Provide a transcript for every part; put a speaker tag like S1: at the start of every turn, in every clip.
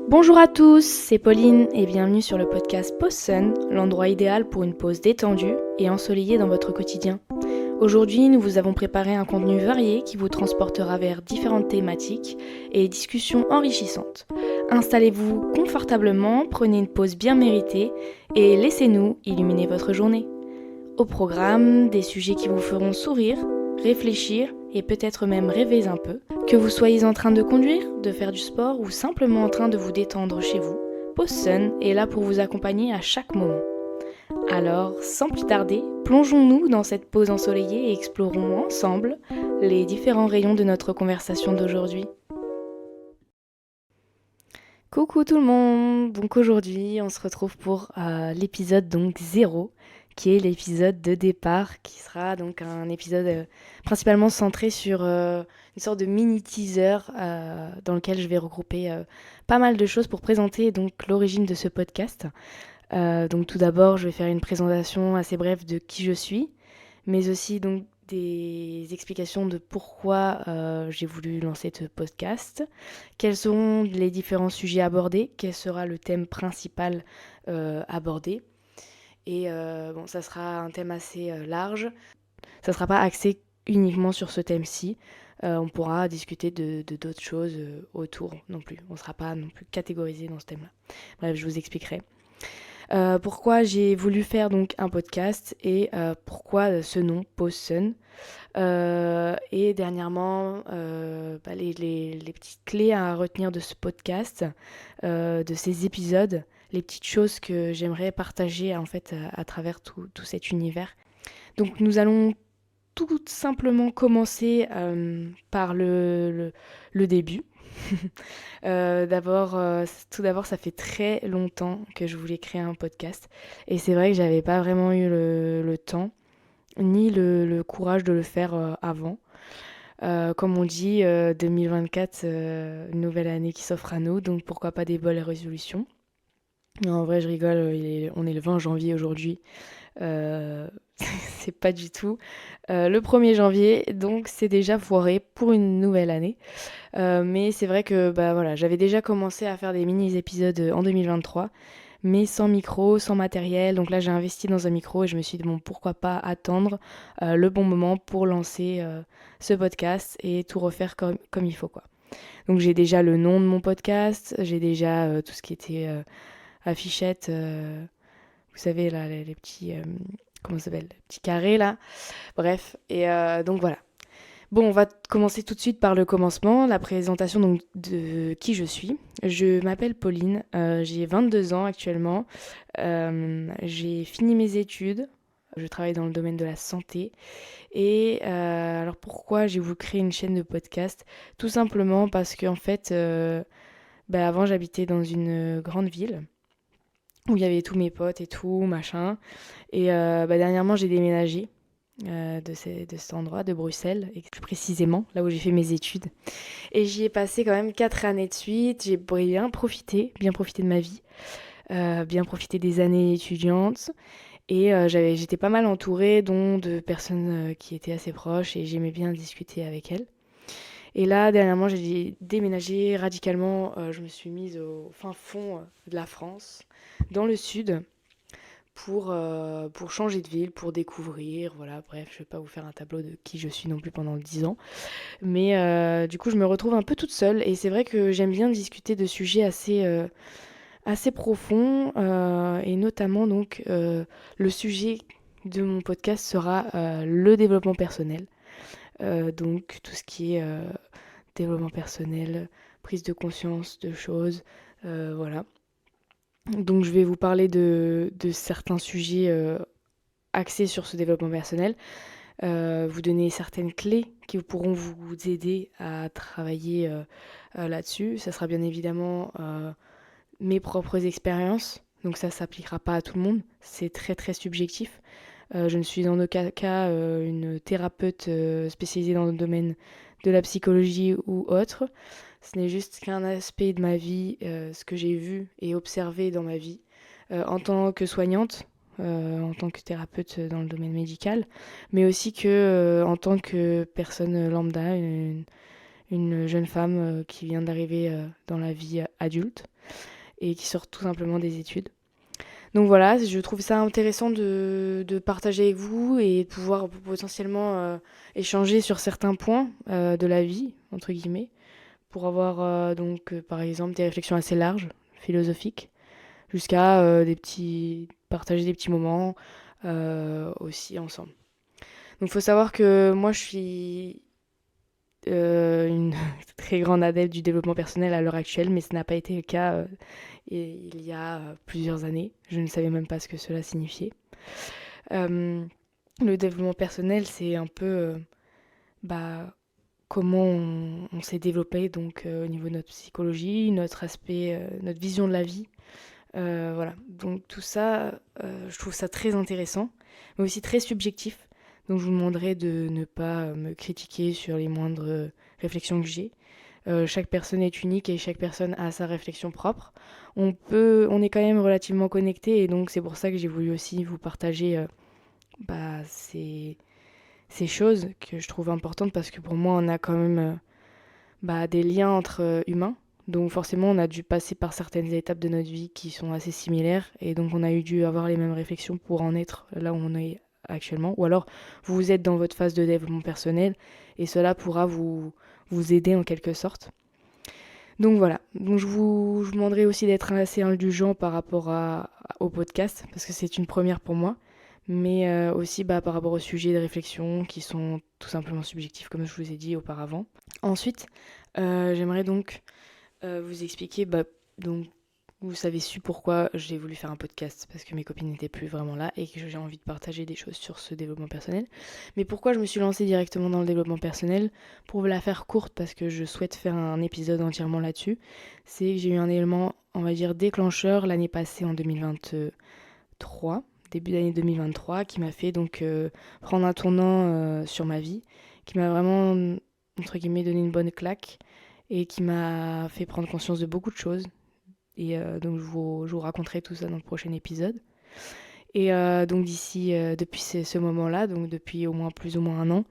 S1: Bonjour à tous, c'est Pauline et bienvenue sur le podcast Pause Sun, l'endroit idéal pour une pause détendue et ensoleillée dans votre quotidien. Aujourd'hui, nous vous avons préparé un contenu varié qui vous transportera vers différentes thématiques et discussions enrichissantes. Installez-vous confortablement, prenez une pause bien méritée et laissez-nous illuminer votre journée. Au programme, des sujets qui vous feront sourire, réfléchir et peut-être même rêver un peu. Que vous soyez en train de conduire, de faire du sport ou simplement en train de vous détendre chez vous, Pause Sun est là pour vous accompagner à chaque moment. Alors, sans plus tarder, plongeons-nous dans cette pause ensoleillée et explorons ensemble les différents rayons de notre conversation d'aujourd'hui. Coucou tout le monde. Donc aujourd'hui, on se retrouve pour l'épisode 0, qui est l'épisode de départ, qui sera donc un épisode principalement centré sur une sorte de mini teaser dans lequel je vais regrouper pas mal de choses pour présenter donc l'origine de ce podcast. Donc tout d'abord, je vais faire une présentation assez brève de qui je suis, mais aussi donc des explications de pourquoi j'ai voulu lancer ce podcast, quels seront les différents sujets abordés, quel sera le thème principal abordé. Et ça sera un thème assez large, ça ne sera pas axé uniquement sur ce thème-ci. On pourra discuter de d'autres choses autour non plus, on ne sera pas non plus catégorisé dans ce thème-là. Bref, je vous expliquerai. Pourquoi j'ai voulu faire donc un podcast et pourquoi ce nom, Pause Sun. Et dernièrement, les petites clés à retenir de ce podcast, de ces épisodes, les petites choses que j'aimerais partager en fait à travers tout cet univers. Donc nous allons tout simplement commencer par le début. Tout d'abord, ça fait très longtemps que je voulais créer un podcast. Et c'est vrai que j'avais pas vraiment eu le temps, ni le courage de le faire avant. Comme on dit, 2024, une nouvelle année qui s'offre à nous, donc pourquoi pas des bonnes résolutions. En vrai, je rigole, on est le 20 janvier aujourd'hui. Euh, c'est pas du tout le 1er janvier, donc c'est déjà foiré pour une nouvelle année. Mais c'est vrai que voilà, j'avais déjà commencé à faire des mini-épisodes en 2023, mais sans micro, sans matériel. Donc là, j'ai investi dans un micro et je me suis dit, bon, pourquoi pas attendre le bon moment pour lancer ce podcast et tout refaire comme il faut, quoi. Donc j'ai déjà le nom de mon podcast, j'ai déjà tout ce qui était affichette, vous savez, là, les petits... comment ça s'appelle? Les petits carrés, là. Bref, et donc voilà. Bon, on va commencer tout de suite par le commencement, la présentation donc de qui je suis. Je m'appelle Pauline, j'ai 22 ans actuellement, j'ai fini mes études, je travaille dans le domaine de la santé. Et alors pourquoi j'ai voulu créer une chaîne de podcast? Tout simplement parce qu'en fait, avant j'habitais dans une grande ville où il y avait tous mes potes et tout, machin. Et dernièrement j'ai déménagé de cet endroit, de Bruxelles, et plus précisément, là où j'ai fait mes études. Et j'y ai passé quand même 4 années de suite, j'ai bien profité de ma vie, bien profité des années étudiantes, et j'étais pas mal entourée, dont de personnes qui étaient assez proches, et j'aimais bien discuter avec elles. Et là, dernièrement, j'ai déménagé radicalement, je me suis mise au fin fond de la France, dans le sud, pour changer de ville, pour découvrir, voilà, bref, je vais pas vous faire un tableau de qui je suis non plus pendant 10 ans. Mais du coup, je me retrouve un peu toute seule et c'est vrai que j'aime bien discuter de sujets assez profonds et notamment donc le sujet de mon podcast sera le développement personnel. Donc tout ce qui est développement personnel, prise de conscience de choses, voilà. Donc je vais vous parler de certains sujets axés sur ce développement personnel, vous donner certaines clés qui pourront vous aider à travailler là-dessus. Ça sera bien évidemment mes propres expériences, donc ça s'appliquera pas à tout le monde, c'est très très subjectif. Je ne suis en aucun cas une thérapeute spécialisée dans le domaine de la psychologie ou autre. Ce n'est juste qu'un aspect de ma vie, ce que j'ai vu et observé dans ma vie, en tant que soignante, en tant que thérapeute dans le domaine médical, mais aussi que en tant que personne lambda, une jeune femme qui vient d'arriver dans la vie adulte et qui sort tout simplement des études. Donc voilà, je trouve ça intéressant de partager avec vous et de pouvoir potentiellement échanger sur certains points de la vie, entre guillemets, pour avoir par exemple des réflexions assez larges, philosophiques, jusqu'à partager des petits moments aussi ensemble. Donc il faut savoir que moi je suis une très grande adepte du développement personnel à l'heure actuelle, mais ce n'a pas été le cas il y a plusieurs années. Je ne savais même pas ce que cela signifiait. Euh, le développement personnel, c'est un peu bah, comment on s'est développé donc au niveau de notre psychologie, notre aspect, notre vision de la vie. Voilà, donc tout ça, je trouve ça très intéressant, mais aussi très subjectif. Donc je vous demanderai de ne pas me critiquer sur les moindres réflexions que j'ai. Chaque personne est unique et chaque personne a sa réflexion propre. On est quand même relativement connectés et donc c'est pour ça que j'ai voulu aussi vous partager bah, ces choses que je trouve importantes parce que pour moi on a quand même des liens entre humains. Donc forcément, on a dû passer par certaines étapes de notre vie qui sont assez similaires et donc on a eu dû avoir les mêmes réflexions pour en être là où on est actuellement. Ou alors, vous êtes dans votre phase de développement personnel et cela pourra vous aider en quelque sorte. Donc voilà, donc je vous demanderai aussi d'être assez indulgent par rapport au podcast parce que c'est une première pour moi, mais aussi par rapport aux sujets de réflexion qui sont tout simplement subjectifs comme je vous ai dit auparavant. Ensuite, j'aimerais donc vous expliquer, donc vous savez su pourquoi j'ai voulu faire un podcast, parce que mes copines n'étaient plus vraiment là et que j'ai envie de partager des choses sur ce développement personnel. Mais pourquoi je me suis lancée directement dans le développement personnel? Pour vous la faire courte, parce que je souhaite faire un épisode entièrement là-dessus, c'est que j'ai eu un élément, on va dire, déclencheur l'année passée en 2023, début d'année 2023, qui m'a fait donc prendre un tournant sur ma vie, qui m'a vraiment, entre guillemets, donné une bonne claque et qui m'a fait prendre conscience de beaucoup de choses. Et donc je vous raconterai tout ça dans le prochain épisode. Et donc depuis ce moment-là, donc depuis au moins plus ou moins un an,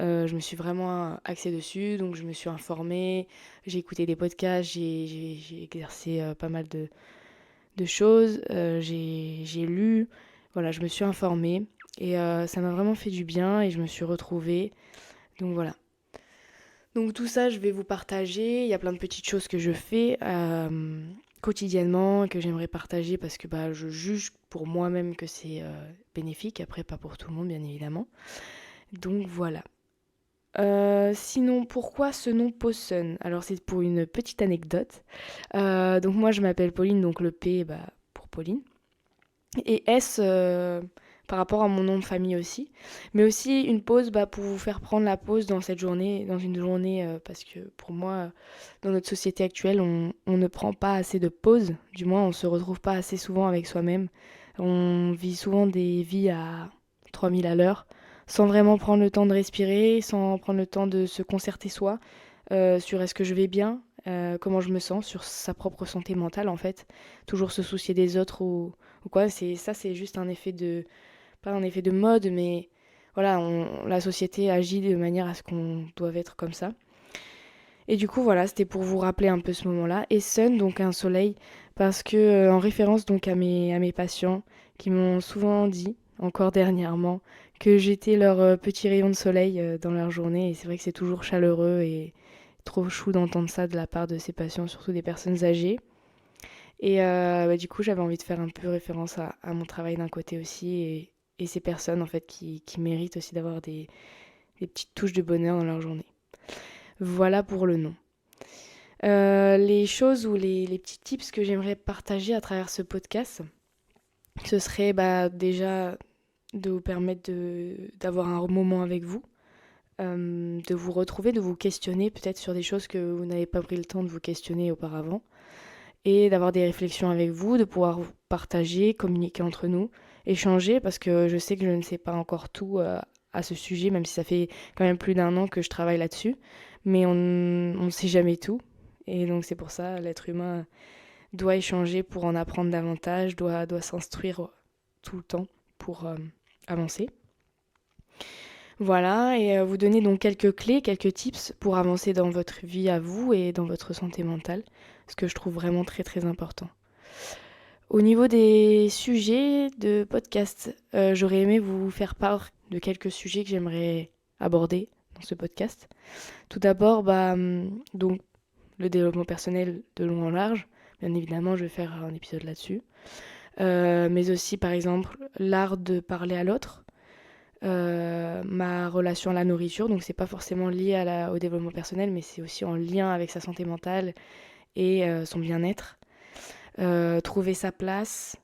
S1: je me suis vraiment axée dessus. Donc je me suis informée, j'ai écouté des podcasts, j'ai exercé pas mal de choses, j'ai lu, voilà, je me suis informée. Et ça m'a vraiment fait du bien et je me suis retrouvée. Donc voilà. Donc tout ça, je vais vous partager. Il y a plein de petites choses que je fais quotidiennement que j'aimerais partager parce que je juge pour moi-même que c'est bénéfique. Après, pas pour tout le monde, bien évidemment. Donc voilà. Sinon, pourquoi ce nom Posun? Alors c'est pour une petite anecdote. Donc moi, je m'appelle Pauline, donc le P pour Pauline. Et S par rapport à mon nom de famille aussi. Mais aussi une pause pour vous faire prendre la pause dans cette journée, dans une journée, parce que pour moi, dans notre société actuelle, on ne prend pas assez de pauses. Du moins, on se retrouve pas assez souvent avec soi-même. On vit souvent des vies à 3000 à l'heure, sans vraiment prendre le temps de respirer, sans prendre le temps de se concerter soi, sur est-ce que je vais bien, comment je me sens, sur sa propre santé mentale en fait. Toujours se soucier des autres ou quoi, c'est juste un effet pas un effet de mode, mais voilà, la société agit de manière à ce qu'on doive être comme ça. Et du coup, voilà, c'était pour vous rappeler un peu ce moment-là. Et sun, donc un soleil, parce que en référence donc à mes patients qui m'ont souvent dit, encore dernièrement, que j'étais leur petit rayon de soleil dans leur journée. Et c'est vrai que c'est toujours chaleureux et trop chou d'entendre ça de la part de ces patients, surtout des personnes âgées. Et du coup, j'avais envie de faire un peu référence à mon travail d'un côté aussi et ces personnes en fait qui méritent aussi d'avoir des petites touches de bonheur dans leur journée. Voilà pour le nom. Les choses ou les petits tips que j'aimerais partager à travers ce podcast, ce serait déjà de vous permettre d'avoir un moment avec vous, de vous retrouver, de vous questionner peut-être sur des choses que vous n'avez pas pris le temps de vous questionner auparavant, et d'avoir des réflexions avec vous, de pouvoir partager, communiquer entre nous, échanger, parce que je sais que je ne sais pas encore tout à ce sujet, même si ça fait quand même plus d'un an que je travaille là-dessus, mais on ne sait jamais tout. Et donc c'est pour ça, l'être humain doit échanger pour en apprendre davantage, doit s'instruire tout le temps pour avancer. Voilà, et vous donner donc quelques clés, quelques tips pour avancer dans votre vie à vous et dans votre santé mentale, ce que je trouve vraiment très très important. Au niveau des sujets de podcast, j'aurais aimé vous faire part de quelques sujets que j'aimerais aborder dans ce podcast. Tout d'abord, donc le développement personnel de long en large. Bien évidemment, je vais faire un épisode là-dessus. Mais aussi, par exemple, l'art de parler à l'autre, ma relation à la nourriture. Donc, c'est pas forcément lié au développement personnel, mais c'est aussi en lien avec sa santé mentale et son bien-être. Trouver sa place.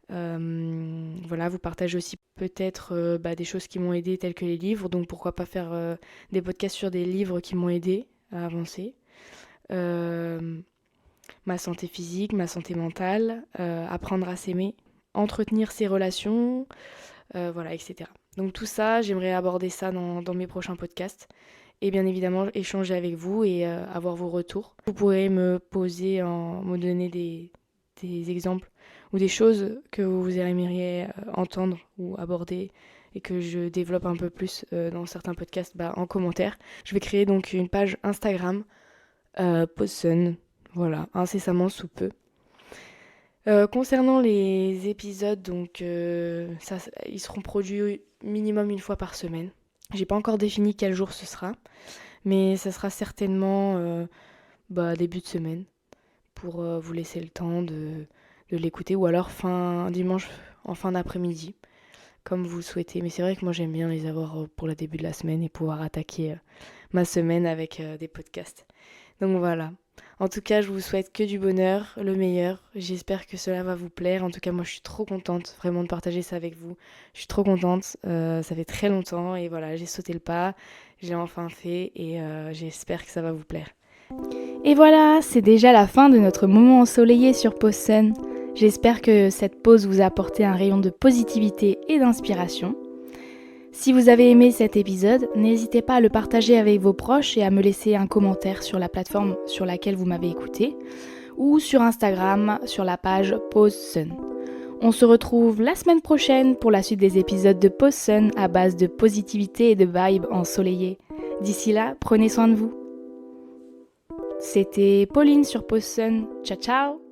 S1: Voilà, vous partagez aussi peut-être des choses qui m'ont aidé, telles que les livres. Donc, pourquoi pas faire des podcasts sur des livres qui m'ont aidé à avancer. Ma santé physique, ma santé mentale, apprendre à s'aimer, entretenir ses relations, voilà, etc. Donc tout ça, j'aimerais aborder ça dans mes prochains podcasts. Et bien évidemment, échanger avec vous et avoir vos retours. Vous pourrez me donner des exemples ou des choses que vous aimeriez entendre ou aborder et que je développe un peu plus dans certains podcasts en commentaire. Je vais créer donc une page Instagram, Posun, voilà, incessamment sous peu. Concernant les épisodes, donc ils seront produits minimum une fois par semaine. J'ai pas encore défini quel jour ce sera, mais ça sera certainement début de semaine pour vous laisser le temps de l'écouter, ou alors dimanche en fin d'après-midi, comme vous souhaitez. Mais c'est vrai que moi j'aime bien les avoir pour le début de la semaine et pouvoir attaquer ma semaine avec des podcasts. Donc voilà. En tout cas, je vous souhaite que du bonheur, le meilleur. J'espère que cela va vous plaire. En tout cas, moi, je suis trop contente vraiment de partager ça avec vous. Je suis trop contente. Ça fait très longtemps et voilà, j'ai sauté le pas. J'ai enfin fait et j'espère que ça va vous plaire.
S2: Et voilà, c'est déjà la fin de notre moment ensoleillé sur Pause Sun. J'espère que cette pause vous a apporté un rayon de positivité et d'inspiration. Si vous avez aimé cet épisode, n'hésitez pas à le partager avec vos proches et à me laisser un commentaire sur la plateforme sur laquelle vous m'avez écouté ou sur Instagram sur la page Pause Sun. On se retrouve la semaine prochaine pour la suite des épisodes de Pause Sun à base de positivité et de vibes ensoleillées. D'ici là, prenez soin de vous. C'était Pauline sur Pause Sun. Ciao ciao!